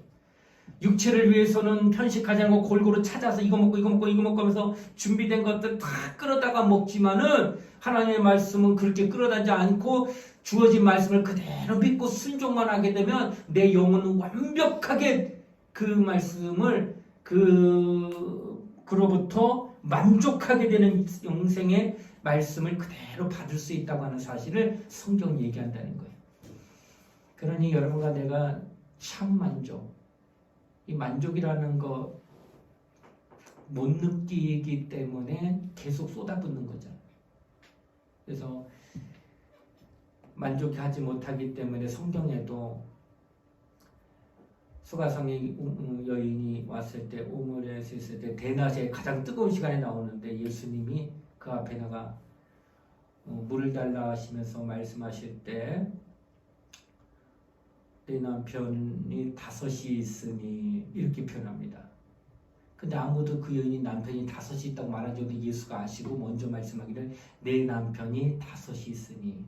D: 육체를 위해서는 편식하지 않고 골고루 찾아서 이거 먹고 이거 먹고 이거 먹고 하면서 준비된 것들 다 끌어다가 먹지만은 하나님의 말씀은 그렇게 끌어다지 않고 주어진 말씀을 그대로 믿고 순종만 하게 되면 내 영혼은 완벽하게 그 말씀을 그로부터 만족하게 되는 영생의 말씀을 그대로 받을 수 있다고 하는 사실을 성경이 얘기한다는 거예요. 그러니 여러분과 내가 참 만족, 이 만족이라는 거 못 느끼기 때문에 계속 쏟아붓는 거잖아요. 그래서 만족하지 못하기 때문에 성경에도 수가성의 여인이 왔을 때, 우물에서 있을 때 대낮에 가장 뜨거운 시간에 나오는데 예수님이 그 앞에다가 물을 달라 하시면서 말씀하실 때 내 남편이 5이 있으니 이렇게 표현합니다. 근데 아무도 그 여인이 남편이 5이 있다고 말하지 않고 예수가 아시고 먼저 말씀하기를 내 남편이 5이 있으니,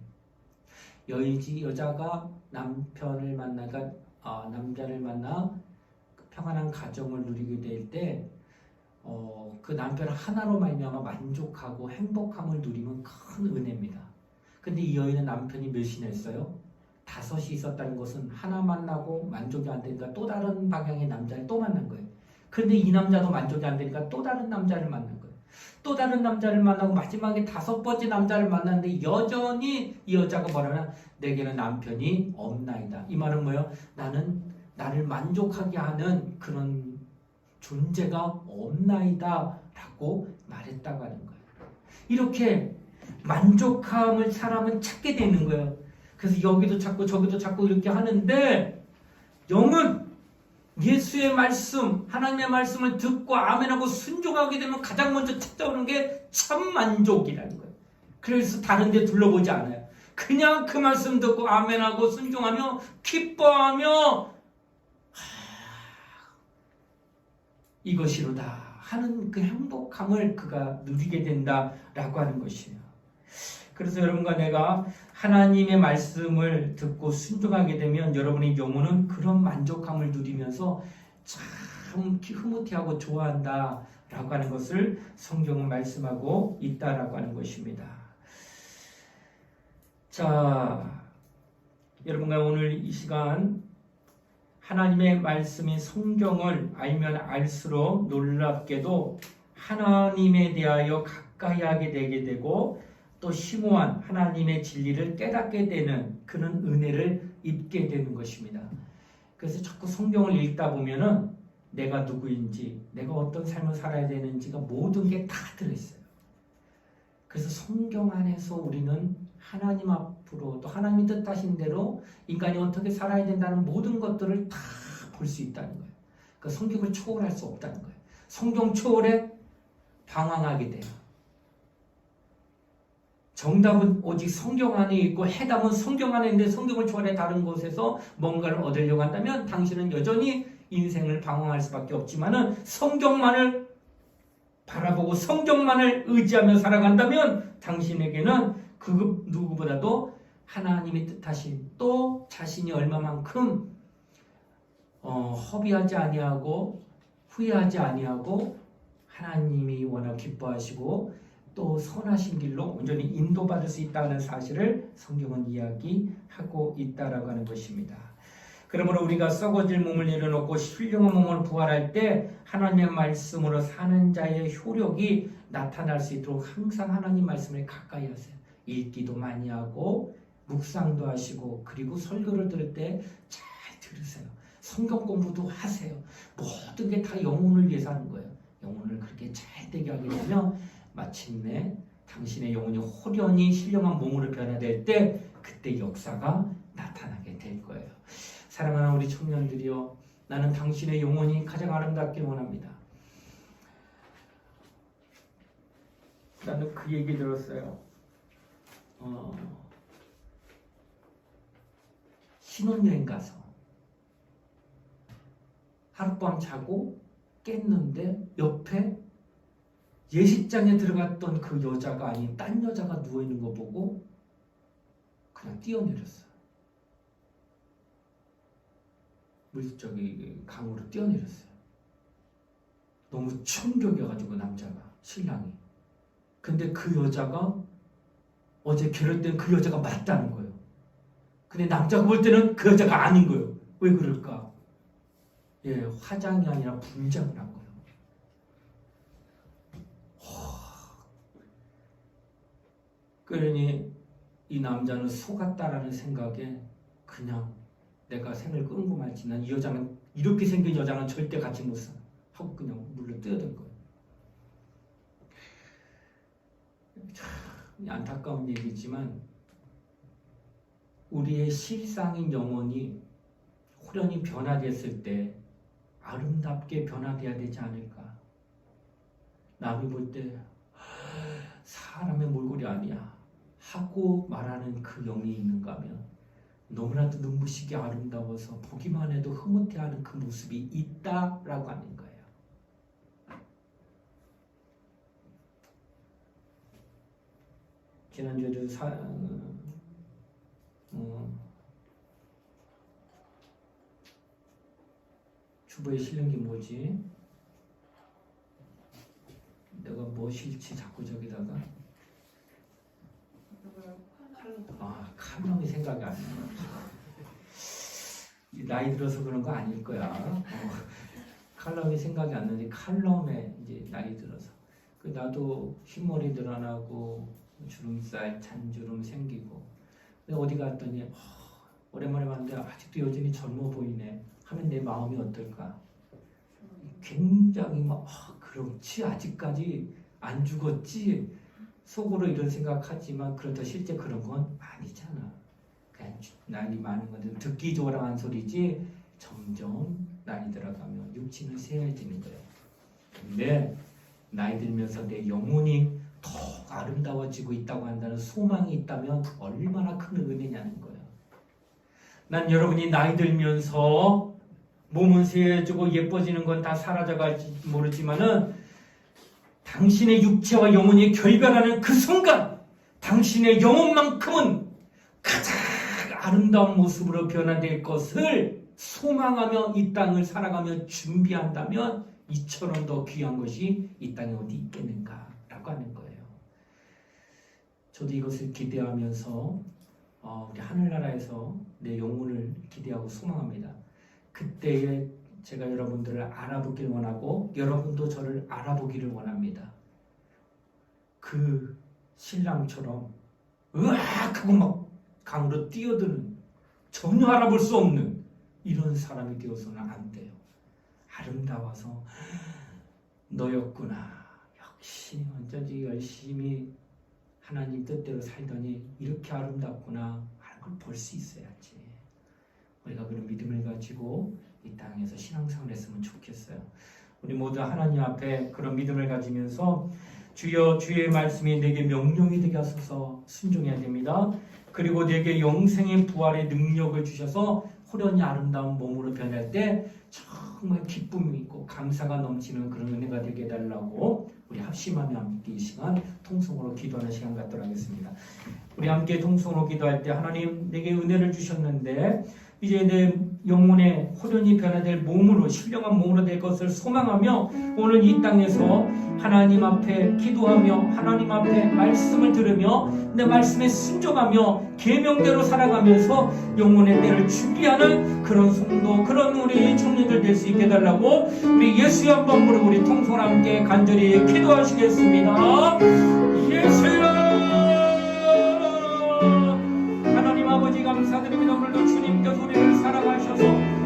D: 여자가 남편을 만나가 남자를 만나 평안한 가정을 누리게 될 때 그 남편 하나로 말미암아 만족하고 행복함을 누리면 큰 은혜입니다. 근데 이 여인은 남편이 몇이나 있어요? 5이 있었다는 것은 하나 만나고 만족이 안 되니까 또 다른 방향의 남자를 또 만난 거예요. 근데 이 남자도 만족이 안 되니까 또 다른 남자를 만난 거예요. 또 다른 남자를 만나고 마지막에 5번째 남자를 만났는데 여전히 이 여자가 뭐라나, 내게는 남편이 없나이다. 이 말은 뭐예요? 나를 만족하게 하는 그런 존재가 없나이다 라고 말했다고 하는 거예요. 이렇게 만족함을 사람은 찾게 되는 거예요. 그래서 여기도 찾고 저기도 찾고 이렇게 하는데 영은 예수의 말씀, 하나님의 말씀을 듣고 아멘하고 순종하게 되면 가장 먼저 찾아오는 게 참 만족이라는 거예요. 그래서 다른 데 둘러보지 않아요. 그냥 그 말씀 듣고 아멘하고 순종하며 기뻐하며 이것이로다 하는 그 행복함을 그가 누리게 된다라고 하는 것이에요. 그래서 여러분과 내가 하나님의 말씀을 듣고 순종하게 되면 여러분의 영혼은 그런 만족함을 누리면서 참 흐뭇해하고 좋아한다라고 하는 것을 성경은 말씀하고 있다라고 하는 것입니다. 자, 여러분과 오늘 이 시간 하나님의 말씀인 성경을 알면 알수록 놀랍게도 하나님에 대하여 가까이 하게 되게 되고 또 심오한 하나님의 진리를 깨닫게 되는 그런 은혜를 입게 되는 것입니다. 그래서 자꾸 성경을 읽다 보면은 내가 누구인지, 내가 어떤 삶을 살아야 되는지가 모든 게 다 들어있어요. 그래서 성경 안에서 우리는 하나님 앞으로 또 하나님이 뜻하신 대로 인간이 어떻게 살아야 된다는 모든 것들을 다 볼 수 있다는 거예요. 그 성경을 초월할 수 없다는 거예요. 성경 초월에 방황하게 돼요. 정답은 오직 성경 안에 있고 해답은 성경 안에 있는데 성경을 초월해 다른 곳에서 뭔가를 얻으려고 한다면 당신은 여전히 인생을 방황할 수밖에 없지만은 성경만을 바라보고 성경만을 의지하며 살아간다면 당신에게는 그 누구보다도 하나님이 뜻하신 또 자신이 얼마만큼 허비하지 아니하고 후회하지 아니하고 하나님이 워낙 기뻐하시고 또 선하신 길로 온전히 인도받을 수 있다는 사실을 성경은 이야기하고 있다라고 하는 것입니다. 그러므로 우리가 썩어질 몸을 내려놓고 신령한 몸으로 부활할 때 하나님의 말씀으로 사는 자의 효력이 나타날 수 있도록 항상 하나님 말씀을 가까이 하세요. 읽기도 많이 하고 묵상도 하시고 그리고 설교를 들을 때 잘 들으세요. 성경 공부도 하세요. 모든 게 다 영혼을 위해서 하는 거예요. 영혼을 그렇게 잘 되게 하게 되면 마침내 당신의 영혼이 호련히 신령한 몸으로 변화될 때 그때 역사가 나타나게 될 거예요. 사랑하는 우리 청년들이여, 나는 당신의 영혼이 가장 아름답게 원합니다. 나는 그 얘기 들었어요. 신혼여행 가서 하룻밤 자고 깼는데 옆에 예식장에 들어갔던 그 여자가 아닌 딴 여자가 누워있는 거 보고 그냥 뛰어내렸어요. 강으로 뛰어내렸어요. 너무 충격이어가지고 남자가, 신랑이. 근데 그 여자가 어제 결혼된 그 여자가 맞다는 거예요. 근데 남자가 볼 때는 그 여자가 아닌 거예요. 왜 그럴까? 예, 화장이 아니라 분장을 한 거예요. 그러니 이 남자는 속았다라는 생각에 그냥 내가 생을 끊고 말지, 난 이 여자는 이렇게 생긴 여자는 절대 같이 못 살아 하고 그냥 물로 뛰어든 거예요. 참 안타까운 얘기지만 우리의 실상인 영혼이 호련히 변화됐을 때 아름답게 변화돼야 되지 않을까. 남이 볼 때 사람의 몰골이 아니야 하고 말하는 그 영이 있는가 하면 너무나도 눈부시게 아름다워서 보기만 해도 흐뭇해하는 그 모습이 있다라고 하는 거예요. 지난주에도 주부에 실린 게 뭐지? 내가 뭐 실지 자꾸 저기다가 칼럼이 생각이 안 나. 나이 들어서 그런 거 아닐 거야. 칼럼이 생각이 안 나는데 칼럼에 이제 나이 들어서 나도 흰머리 늘어나고 주름살, 잔주름 생기고 어디 갔더니 오랜만에 봤는데 아직도 여전히 젊어 보이네 하면 내 마음이 어떨까? 굉장히 그렇지 아직까지 안 죽었지 속으로 이런 생각하지만 그렇다 실제 그런 건 아니잖아. 그냥 나이 많은 건데 듣기 좋으라는 소리지 점점 나이 들어가면 육신은 세해지는 거예요. 근데 나이 들면서 내 영혼이 더 아름다워지고 있다고 한다는 소망이 있다면 얼마나 큰 은혜냐는 거예요. 난 여러분이 나이 들면서 몸은 세해지고 예뻐지는 건 다 사라져갈지 모르지만은 당신의 육체와 영혼이 결별하는 그 순간 당신의 영혼만큼은 가장 아름다운 모습으로 변화될 것을 소망하며 이 땅을 살아가며 준비한다면 이처럼 더 귀한 것이 이 땅에 어디 있겠는가라고 하는 거예요. 저도 이것을 기대하면서 우리 하늘나라에서 내 영혼을 기대하고 소망합니다. 그때에 제가 여러분들을 알아보기를 원하고 여러분도 저를 알아보기를 원합니다. 그 신랑처럼 으악 하고 막 강으로 뛰어드는 전혀 알아볼 수 없는 이런 사람이 되어서는 안 돼요. 아름다워서 너였구나. 역시 어쩐지 열심히 하나님 뜻대로 살더니 이렇게 아름답구나 하는 걸 볼 수 있어야지. 우리가 그런 믿음을 가지고 이 땅에서 신앙생활을 했으면 좋겠어요. 우리 모두 하나님 앞에 그런 믿음을 가지면서 주여 주의 말씀이 내게 명령이 되게 하소서 순종해야 됩니다. 그리고 내게 영생의 부활의 능력을 주셔서 호련히 아름다운 몸으로 변할 때 정말 기쁨이 있고 감사가 넘치는 그런 은혜가 되게 해달라고 우리 합심하며 함께 이 시간 통성으로 기도하는 시간 갖도록 하겠습니다. 우리 함께 통성으로 기도할 때 하나님 내게 은혜를 주셨는데 이제 내 영혼의 호련히 변화될 몸으로 신령한 몸으로 될 것을 소망하며 오늘 이 땅에서 하나님 앞에 기도하며 하나님 앞에 말씀을 들으며 내 말씀에 순종하며 계명대로 살아가면서 영혼의 때를 준비하는 그런 성도 그런 우리 청년들 될 수 있게 해달라고 우리 예수의 한번 부르고 우리 통성을 함께 간절히 기도하시겠습니다. 예수야 하나님 아버지 감사드립니다. 오늘도 주님께서 우리를 사랑하셔서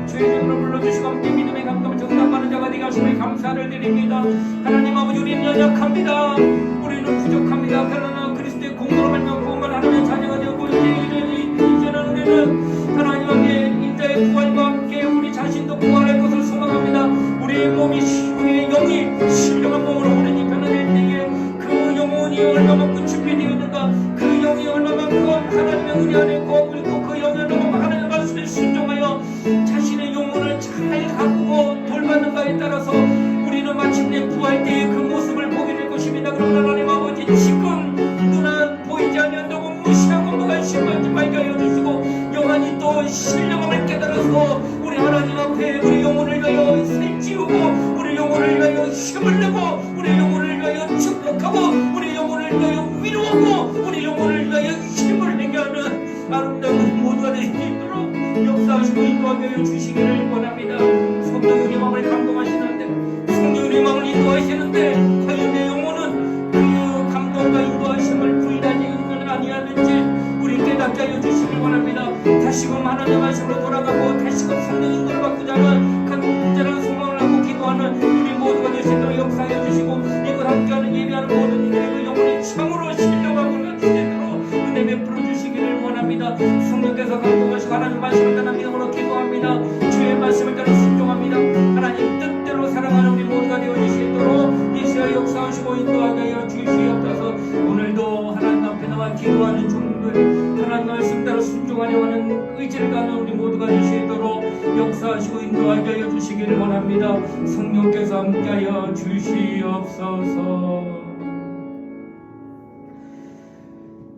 D: 주의 이름으로 불러주시고 함께 믿음의 감동을 정답하는 자가 되게 하심을 감사를 드립니다. 하나님 아버지 우리는 연약합니다. 우리는 부족합니다. 그러나 그리스도의 공로로 말미암아 구원을 하나님의 자녀가 되었고 이제는 우리는 하나님 앞에 인자의 부활과 함께 우리 자신도 부활할 것을 소망합니다. 우리의 몸이 우리의 영이 신령한 몸으로 우리니 변화될 때에 그 영혼이 얼마만큼 준비되었는가 그 영이 얼마만큼 하나님의 은혜 안에 꼭 그 영이 얼마만큼 하나님의 말씀에 순종하여 자신의 영혼을 잘 가꾸고 돌봤는가에 따라서 우리는 마침내 부활 때의 그 모습을 보게 될 것입니다. 그러나 하나님 아버지 지금 눈은 보이지 않는다고 무시하고 무관심하지 말게 하여 주시고 영원히 또 신령함을 깨달아서 우리 하나님 앞에 우리 영혼을 위하여 살찌우고 우리 영혼을 위하여 힘을 내고 우리 영혼을 위하여 축복하고 우리 영혼을 위하여 위로하고 우리 영혼을 위하여 힘을 내게 하는 아름다운 모두가 될 수 있도록 역사하시고 인도하여 주시기를 원합니다. 성령의 마음을 감동하시는데 성령의 마음을 인도하시는데 과연 내 영혼은 그 감동과 인도하심을 부인하지는 아니하는지 우리 깨닫게 하여 주시길 원합니다. 다시금 하나님의 말씀으로 돌아가고 다시금 성령 인도를 받고자 하는 간절한 소망을 하고 기도하는 우리 모두가 될 수 있도록 역사하여 주시고 이걸 함께하는 예배하는 모든 이들의 영혼이 참으로 신령하고 되도록 은혜 베풀어 주시기를 원합니다. 성령께서 감동하시고 하나님 말씀을 따라 믿음으로 기도합니다. 주의 말씀을 따라 순종합니다. 하나님 뜻대로 살아가는 우리 모두가 되어 주시도록 예수의 역사하시고 인도하게 하여 주시옵소서. 오늘도 하나님 앞에 나와 기도하는 종들 하나님 말씀대로 순종하려 하는 의지를 가는 우리 모두가 될 수 있도록 역사하시고 인도하게 하여 주시기를 원합니다. 성령께서 함께하여 주시옵소서.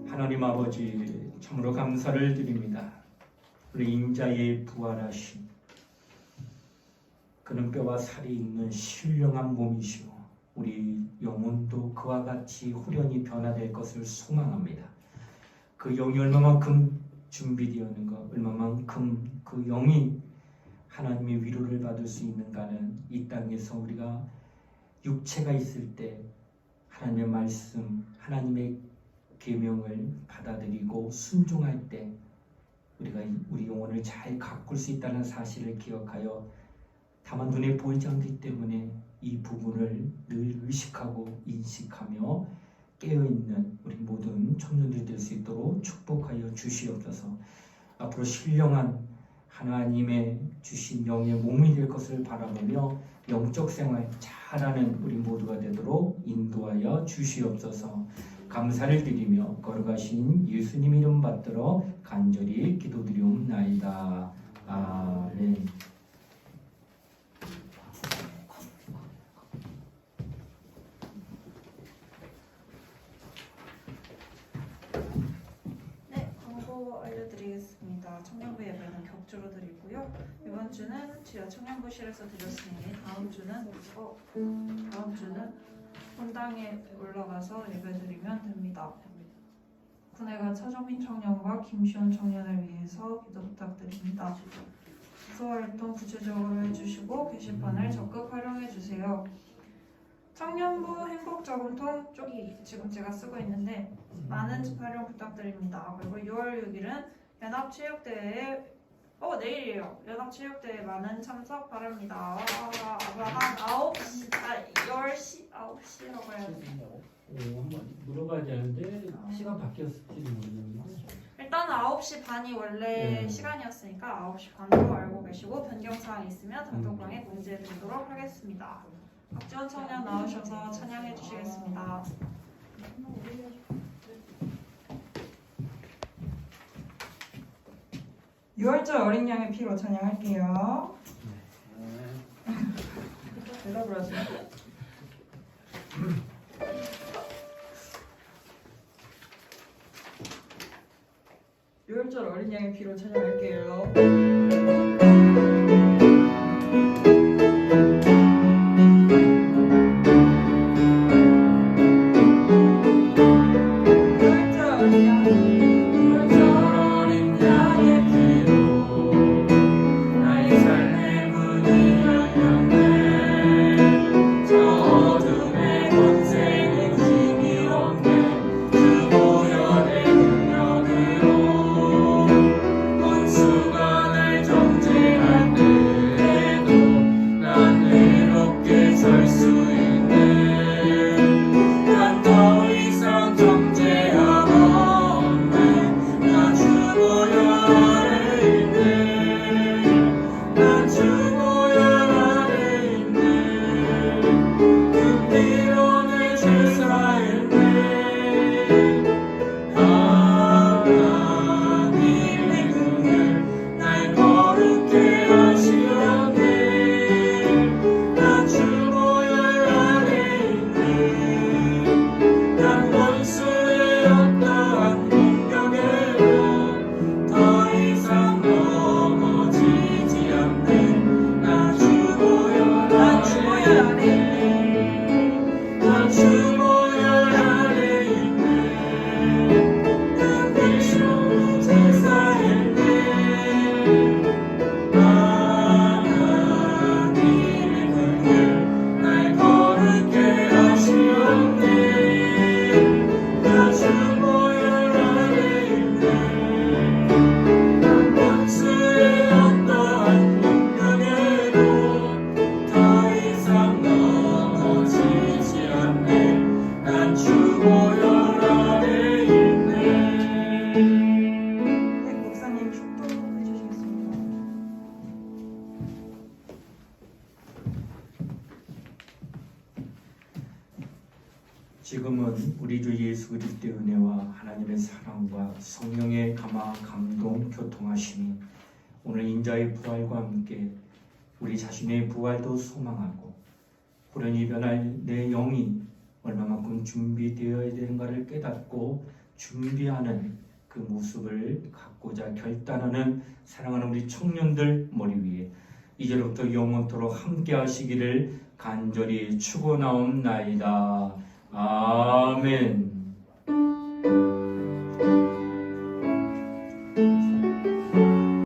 D: 하나님 아버지 참으로 감사를 드립니다. 우리 인자의 부활하심 그는 뼈와 살이 있는 신령한 몸이시오. 우리 영혼도 그와 같이 호련히 변화될 것을 소망합니다. 그 영이 얼마만큼 준비되었는가 얼마만큼 그 영이 하나님의 위로를 받을 수 있는가는 이 땅에서 우리가 육체가 있을 때 하나님의 말씀 하나님의 계명을 받아들이고 순종할 때 우리가 우리 영혼을 잘 가꿀 수 있다는 사실을 기억하여 다만 눈에 보이지 않기 때문에 이 부분을 늘 의식하고 인식하며 깨어있는 우리 모든 청년들이 될 수 있도록 축복하여 주시옵소서. 앞으로 신령한 하나님의 주신 영의 몸이 될 것을 바라보며 영적 생활 잘하는 우리 모두가 되도록 인도하여 주시옵소서. 감사를 드리며 거룩하신 예수님 이름 받들어 간절히 기도드리옵나이다. 아멘.
A: 네, 광고 알려드리겠습니다. 청년부 예배는 격주로 드리고요. 이번 주는 지하 청년부실에서 드렸으니 다음 주는 본당에 올라가서 예배 드리면 됩니다. 군회가 차정민 청년과 김시원 청년을 위해서 기도 부탁드립니다. 기소활동 구체적으로 해주시고 게시판을 적극 활용해주세요. 청년부 행복저금통 쪽이 지금 제가 쓰고 있는데 많은 활용 부탁드립니다. 그리고 6월 6일은 연합체육대회에 내일이에요. 연합체육대회 많은 참석 바랍니다. 한 9시, 10시, 9시라고 해야 돼.
C: 한번 물어봐야 되는데 시간 바뀌었을지 모르겠는데
A: 일단 9시 반이 원래 시간이었으니까 9시 반으로 알고 계시고 변경사항 있으면 단톡방에 공지해드리도록 하겠습니다. 박지원 청년 나오셔서 찬양해 주시겠습니다.
E: 유월절 어린 양의 피로 찬양할게요. 대답을 하시네. 유월절 어린 양의 피로 찬양할게요.
D: 지금은 우리 주 예수 그리스도의 은혜와 하나님의 사랑과 성령의 감동, 교통하심이 오늘 인자의 부활과 함께 우리 자신의 부활도 소망하고 호련히 변할 내 영이 얼마만큼 준비되어야 되는가를 깨닫고 준비하는 그 모습을 갖고자 결단하는 사랑하는 우리 청년들 머리 위에 이제로부터 영원토록 함께 하시기를 간절히 축원하옵나이다. 아멘.